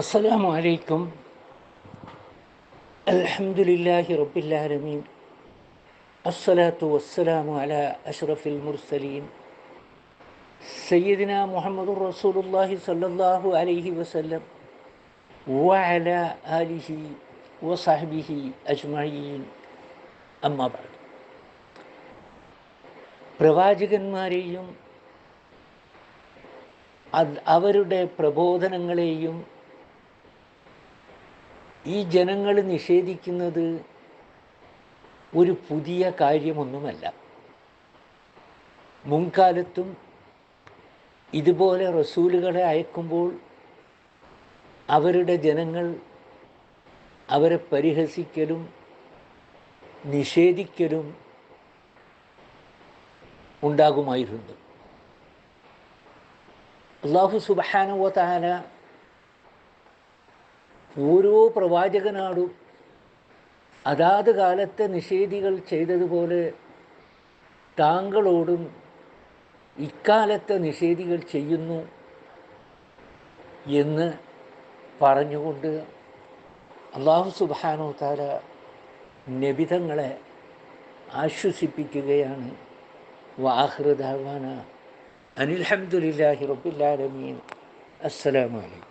അസ്സലാമു അലൈക്കും. അൽഹംദുലില്ലാഹി റബ്ബിൽ ആലമീൻ. അസ്സലാത്തു വസ്സലാമു അലാ അഷ്റഫിൽ മുർസലീൻ സയ്യിദിനാ മുഹമ്മദുർ റസൂലുള്ളാഹി സ്വല്ലല്ലാഹു അലൈഹി വസല്ലം വഅലാ ആലിഹി വസഹ്ബിഹി അജ്മഈൻ. അമ്മാ ബഅദ്. പ്രവാചകന്മാരെയും അവരുടെ പ്രബോധനങ്ങളെയും ഈ ജനങ്ങൾ നിഷേധിക്കുന്നത് ഒരു പുതിയ കാര്യമൊന്നുമല്ല. മുൻകാലത്തും ഇതുപോലെ റസൂലുകളെ അയക്കുമ്പോൾ അവരുടെ ജനങ്ങൾ അവരെ പരിഹസിക്കലും നിഷേധിക്കലും ഉണ്ടാകുമായിരുന്നു. അല്ലാഹു സുബ്ഹാനഹു വ തആല ഓരോ പ്രവാചകനാടും അതാത് കാലത്തെ നിഷേധികൾ ചെയ്തതുപോലെ താങ്കളോടും ഇക്കാലത്തെ നിഷേധികൾ ചെയ്യുന്നു എന്ന് പറഞ്ഞുകൊണ്ട് അല്ലാഹു സുബ്ഹാനഹു വ തആല നബിതങ്ങളെ ആശ്വസിപ്പിക്കുകയാണ്. വആഖിറു ദഅവാനാ അനിൽ ഹംദുലില്ലാഹി റബ്ബിൽ ആലമീൻ. അസ്സലാമു അലൈക്കും.